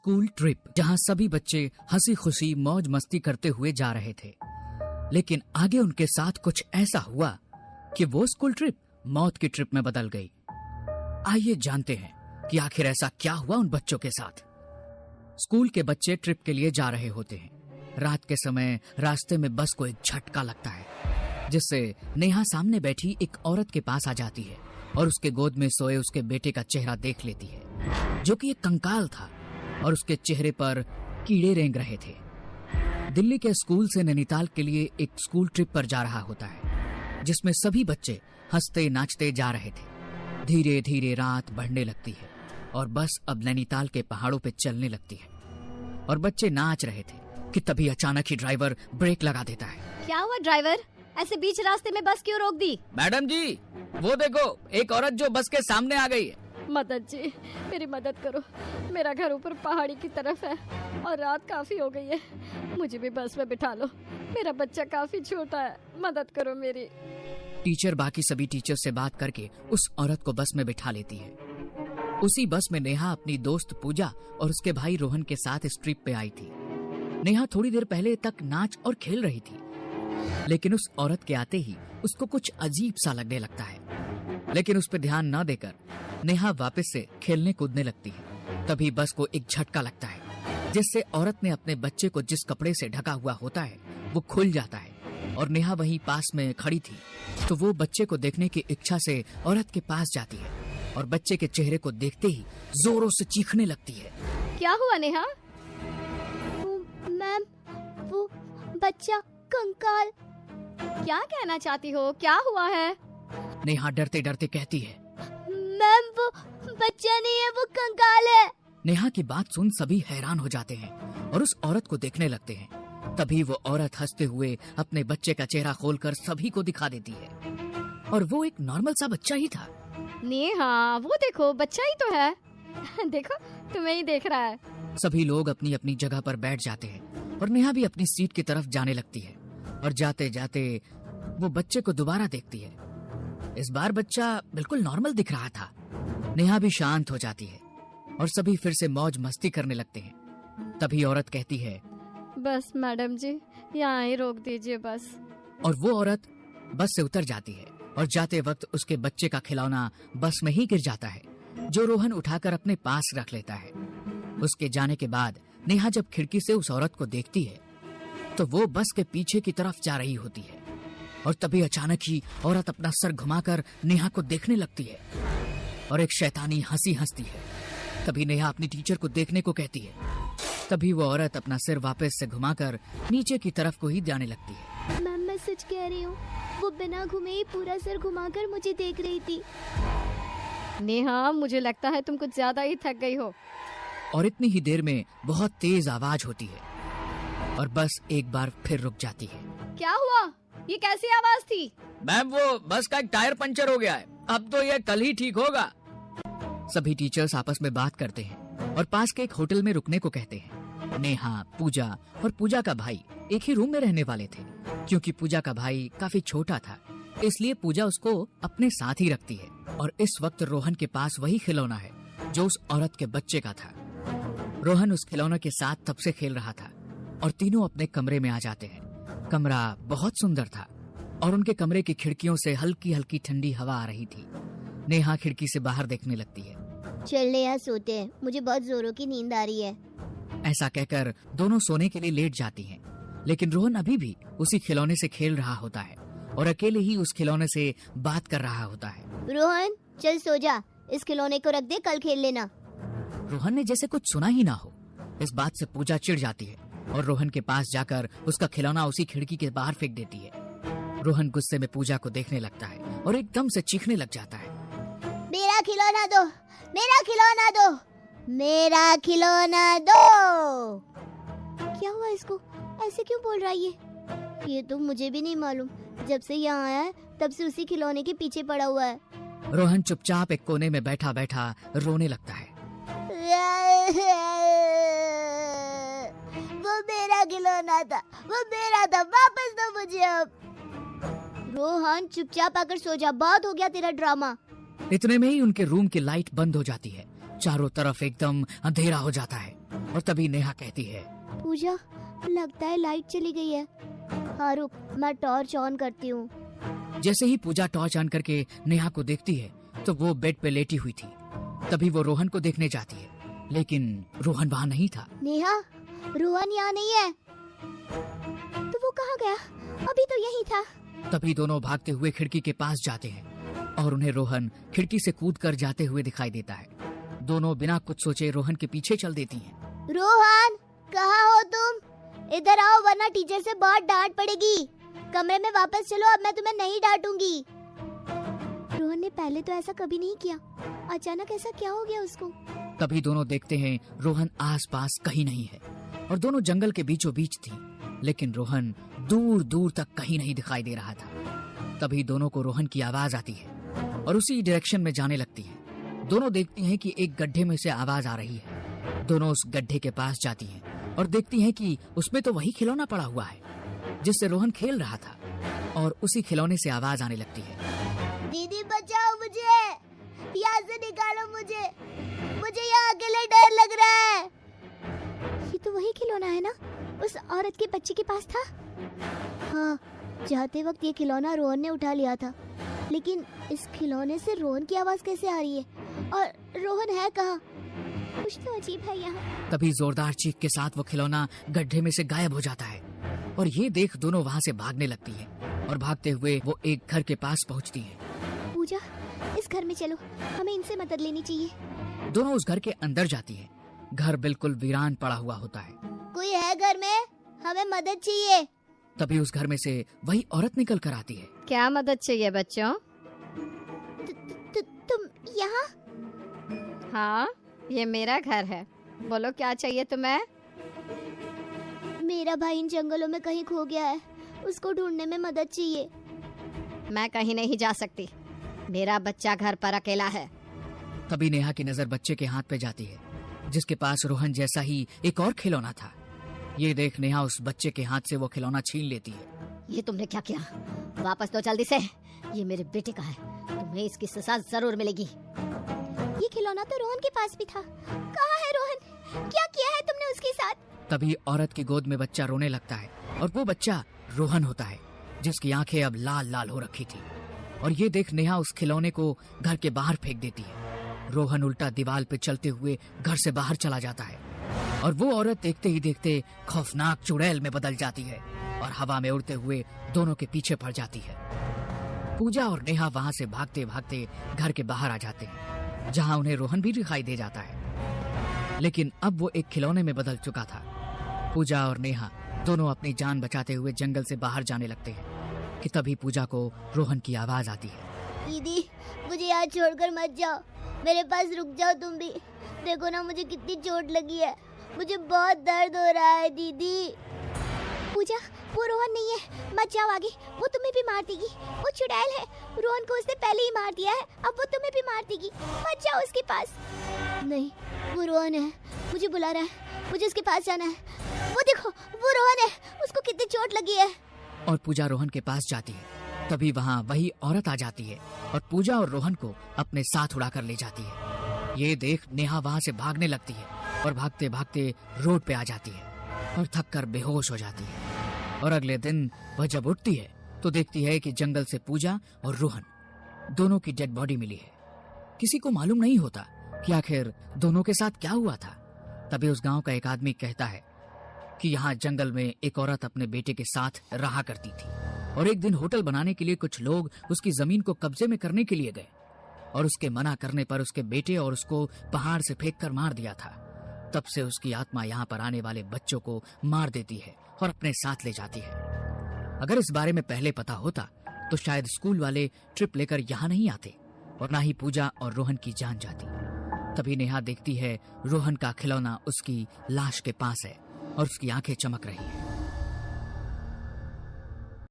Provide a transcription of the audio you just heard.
School trip, जहां सभी बच्चे हंसी खुशी मौज मस्ती करते हुए जा रहे थे। लेकिन आगे उनके साथ कुछ ऐसा हुआ कि वो स्कूल ट्रिप मौत की ट्रिप में बदल गई। आइए जानते हैं कि आखिर ऐसा क्या हुआ उन बच्चों के साथ। स्कूल के बच्चे ट्रिप के लिए जा रहे होते हैं। रात के समय रास्ते में बस को एक झटका लगता है, जिससे नेहा सामने बैठी एक औरत के पास आ जाती है और उसके गोद में सोए उसके बेटे का चेहरा देख लेती है, जो कि एक कंकाल था और उसके चेहरे पर कीड़े रेंग रहे थे। दिल्ली के स्कूल से नैनीताल के लिए एक स्कूल ट्रिप पर जा रहा होता है, जिसमें सभी बच्चे हंसते नाचते जा रहे थे। धीरे धीरे रात बढ़ने लगती है और बस अब नैनीताल के पहाड़ों पे चलने लगती है और बच्चे नाच रहे थे कि तभी अचानक ही ड्राइवर ब्रेक लगा देता है। क्या हुआ ड्राइवर, ऐसे बीच रास्ते में बस क्यों रोक दी? मैडम जी, वो देखो एक औरत जो बस के सामने आ गई है। मदद जी, मेरी मदद करो। मेरा घर ऊपर पहाड़ी की तरफ है और रात काफी हो गई है। मुझे भी बस में बिठा लो, मेरा बच्चा काफी छोटा है, मदद करो मेरी। टीचर बाकी सभी टीचर से बात करके उस औरत को बस में बिठा लेती है। उसी बस में नेहा अपनी दोस्त पूजा और उसके भाई रोहन के साथ इस ट्रिप पे आई थी। नेहा थोड़ी देर पहले तक नाच और खेल रही थी, लेकिन उस औरत के आते ही उसको कुछ अजीब सा लगने लगता है। लेकिन उस पर ध्यान न देकर नेहा वापस से खेलने कूदने लगती है। तभी बस को एक झटका लगता है, जिससे औरत ने अपने बच्चे को जिस कपड़े से ढका हुआ होता है वो खुल जाता है और नेहा वहीं पास में खड़ी थी, तो वो बच्चे को देखने की इच्छा से औरत के पास जाती है और बच्चे के चेहरे को देखते ही जोरों से चीखने लगती है। क्या हुआ नेहा? मैम, वो बच्चा कंकाल। क्या कहना चाहती हो, क्या हुआ है? नेहा डरते डरते कहती है, मैम वो बच्चा नहीं है, वो कंकाल है। नेहा की बात सुन सभी हैरान हो जाते हैं और उस औरत को देखने लगते हैं। तभी वो औरत हंसते हुए अपने बच्चे का चेहरा खोलकर सभी को दिखा देती है और वो एक नॉर्मल सा बच्चा ही था। नेहा, वो देखो बच्चा ही तो है। देखो, तुम्हें ही देख रहा है। सभी लोग अपनी अपनी जगह पर बैठ जाते हैं और नेहा भी अपनी सीट की तरफ जाने लगती है और जाते जाते वो बच्चे को दोबारा देखती है। इस बार बच्चा बिल्कुल नॉर्मल दिख रहा था। नेहा भी शांत हो जाती है और सभी फिर से मौज मस्ती करने लगते हैं। तभी औरत कहती है, बस मैडम जी, यहाँ ही रोक दीजिए बस। और वो औरत बस से उतर जाती है और जाते वक्त उसके बच्चे का खिलौना बस में ही गिर जाता है, जो रोहन उठाकर अपने पास रख लेता है। उसके जाने के बाद नेहा जब खिड़की से उस औरत को देखती है तो वो बस के पीछे की तरफ जा रही होती है और तभी अचानक ही औरत अपना सर घुमाकर नेहा को देखने लगती है और एक शैतानी हंसी हंसती है। तभी नेहा अपनी टीचर को देखने को कहती है। तभी वो औरत अपना सिर वापस से घुमाकर नीचे की तरफ को ही जाने लगती है। मैम, मैं सच कह रही हूँ, वो बिना घुमे ही पूरा सर घुमाकर मुझे देख रही थी। नेहा, मुझे लगता है तुम कुछ ज्यादा ही थक गई हो। और इतनी ही देर में बहुत तेज आवाज होती है और बस एक बार फिर रुक जाती है। क्या हुआ? ये कैसी आवाज थी? मैम, वो बस का एक टायर पंचर हो गया है, अब तो ये कल ही ठीक होगा। सभी टीचर्स आपस में बात करते हैं और पास के एक होटल में रुकने को कहते हैं। नेहा, पूजा और पूजा का भाई एक ही रूम में रहने वाले थे। क्योंकि पूजा का भाई काफी छोटा था, इसलिए पूजा उसको अपने साथ ही रखती है। और इस वक्त रोहन के पास वही खिलौना है जो उस औरत के बच्चे का था। रोहन उस खिलौने के साथ तब से खेल रहा था और तीनों अपने कमरे में आ जाते हैं। कमरा बहुत सुंदर था और उनके कमरे की खिड़कियों से हल्की हल्की ठंडी हवा आ रही थी। नेहा खिड़की से बाहर देखने लगती है। चल नेहा, सोते हैं, मुझे बहुत जोरों की नींद आ रही है। ऐसा कहकर दोनों सोने के लिए लेट जाती हैं, लेकिन रोहन अभी भी उसी खिलौने से खेल रहा होता है और अकेले ही उस खिलौने से बात कर रहा होता है। रोहन, चल सो जा, इस खिलौने को रख दे, कल खेल लेना। रोहन ने जैसे कुछ सुना ही ना हो। इस बात से पूजा चिढ़ जाती है और रोहन के पास जाकर उसका खिलौना उसी खिड़की के बाहर फेंक देती है। रोहन गुस्से में पूजा को देखने लगता है और एकदम से चीखने लग जाता है, मेरा खिलौना दो, मेरा खिलौना दो, मेरा खिलौना दो। क्या हुआ इसको, ऐसे क्यों बोल रहा है ये तो मुझे भी नहीं मालूम। जब से यहाँ आया है तब से उसी खिलौने के पीछे पड़ा हुआ है। रोहन चुपचाप एक कोने में बैठा बैठा रोने लगता है। वो मेरा खिलौना था, वो मेरा था, वापस दो मुझे अब। रोहन, चुपचाप आकर सो जा, बहुत हो गया तेरा ड्रामा। इतने में ही उनके रूम की लाइट बंद हो जाती है। चारों तरफ एकदम अंधेरा हो जाता है और तभी नेहा कहती है, पूजा, लगता है लाइट चली गई है। हाँ रुक, मैं टॉर्च ऑन करती हूँ। जैसे ही पूजा टॉर्च ऑन करके नेहा को देखती है तो वो बेड पे लेटी हुई थी। तभी वो रोहन को देखने जाती है, लेकिन रोहन वहाँ नहीं था। नेहा, रोहन यहाँ नहीं है। तो वो कहाँ गया? अभी तो यही था। तभी दोनों भागते हुए खिड़की के पास जाते हैं और उन्हें रोहन खिड़की से कूद कर जाते हुए दिखाई देता है। दोनों बिना कुछ सोचे रोहन के पीछे चल देती हैं। रोहन, कहाँ हो तुम? इधर आओ वरना टीचर से बहुत डांट पड़ेगी। कमरे में वापस चलो, अब मैं तुम्हें नहीं डांटूंगी। रोहन ने पहले तो ऐसा कभी नहीं किया, अचानक ऐसा क्या हो गया उसको? तभी दोनों देखते हैं रोहन आसपास कहीं नहीं है और दोनों जंगल के बीचों बीच थी, लेकिन रोहन दूर दूर तक कहीं नहीं दिखाई दे रहा था। तभी दोनों को रोहन की आवाज आती है और उसी डायरेक्शन में जाने लगती है। दोनों देखती हैं कि एक गड्ढे में से आवाज आ रही है। दोनों उस गड्ढे के पास जाती हैं और देखती हैं कि उसमें तो वही खिलौना पड़ा हुआ है जिससे रोहन खेल रहा था, और उसी खिलौने से आवाज आने लगती है, दीदी बचाओ मुझे, यहाँ से निकालो मुझे यहाँ अकेले डर लग रहा है। ये तो वही खिलौना है ना, उस औरत के बच्चे के पास था। हाँ, जाते वक्त ये खिलौना रोहन ने उठा लिया था, लेकिन इस खिलौने से रोहन की आवाज कैसे आ रही है? और रोहन है कहाँ? कुछ तो अजीब है यहाँ। तभी जोरदार चीख के साथ वो खिलौना गड्ढे में से गायब हो जाता है और ये देख दोनों वहाँ से भागने लगती हैं और भागते हुए वो एक घर के पास पहुँचती है। पूजा, इस घर में चलो, हमें इनसे मदद लेनी चाहिए। दोनों उस घर के अंदर जाती हैं। घर बिल्कुल वीरान पड़ा हुआ होता है। कोई है घर में? हमें मदद चाहिए। तभी उस घर में से वही औरत निकल कर आती है। क्या मदद चाहिए बच्चों? तुम यहाँ? हाँ, ये मेरा घर है। बोलो क्या चाहिए तुम्हें? मेरा भाई इन जंगलों में कहीं खो गया है, उसको ढूंढने में मदद चाहिए। मैं कहीं नहीं जा सकती, मेरा बच्चा घर पर अकेला है। तभी नेहा की नजर बच्चे के हाथ पे जाती है जिसके पास रोहन जैसा ही एक और खिलौना था। ये देख नेहा उस बच्चे के हाथ से वो खिलौना छीन लेती है। ये तुमने क्या किया? वापस दो जल्दी से, ये मेरे बेटे का है, तुम्हें इसकी सजा जरूर मिलेगी। ये खिलौना तो रोहन के पास भी था। कहाँ है रोहन? क्या किया है तुमने उसके साथ? तभी औरत की गोद में बच्चा रोने लगता है और वो बच्चा रोहन होता है जिसकी आंखें अब लाल लाल हो रखी थी। और ये देख नेहा उस खिलौने को घर के बाहर फेंक देती है। रोहन उल्टा दीवार पे चलते हुए घर से बाहर चला जाता है और वो औरत देखते ही देखते खौफनाक चुड़ैल में बदल जाती है और हवा में उड़ते हुए दोनों के पीछे पड़ जाती है। पूजा और नेहा वहाँ से भागते भागते घर के बाहर आ जाते हैं जहाँ उन्हें रोहन भी दिखाई दे जाता है, लेकिन अब वो एक खिलौने में बदल चुका था। पूजा और नेहा दोनों अपनी जान बचाते हुए जंगल से बाहर जाने लगते हैं कि तभी पूजा को रोहन की आवाज आती है। दीदी, मुझे यहाँ छोड़कर मत जाओ, मेरे पास रुक जाओ तुम भी। देखो ना मुझे कितनी चोट लगी है, मुझे बहुत दर्द हो रहा है दीदी। पूजा, वो रोहन नहीं है, मत जाओ आगे, वो तुम्हें भी मार देगी। वो चुड़ैल है, रोहन को उसने पहले ही मार दिया है, अब वो तुम्हें भी मार देगी। मत जाओ उसके पास। नहीं, वो रोहन है, मुझे बुला रहा है, मुझे उसके पास जाना है। वो देखो, वो रोहन है, उसको कितनी चोट लगी है। और पूजा रोहन के पास जाती है। तभी वहाँ वही औरत आ जाती है और पूजा और रोहन को अपने साथ उड़ाकर ले जाती है। ये देख नेहा वहाँ से भागने लगती है और भागते भागते रोड पे आ जाती है और थक कर बेहोश हो जाती है। और अगले दिन वह जब उठती है तो देखती है कि जंगल से पूजा और रोहन दोनों की डेड बॉडी मिली है। किसी को मालूम नहीं होता कि आखिर दोनों के साथ क्या हुआ था। तभी उस गांव का एक आदमी कहता है कि यहाँ जंगल में एक औरत अपने बेटे के साथ रहा करती थी और एक दिन होटल बनाने के लिए कुछ लोग उसकी जमीन को कब्जे में करने के लिए गए और उसके मना करने पर उसके बेटे और उसको पहाड़ से फेंक कर मार दिया था। तब से उसकी आत्मा यहाँ पर आने वाले बच्चों को मार देती है और अपने साथ ले जाती है। अगर इस बारे में पहले पता होता तो शायद स्कूल वाले ट्रिप लेकर यहाँ नहीं आते और ना ही पूजा और रोहन की जान जाती। तभी नेहा देखती है रोहन का खिलौना उसकी लाश के पास है और उसकी आंखें चमक रही हैं।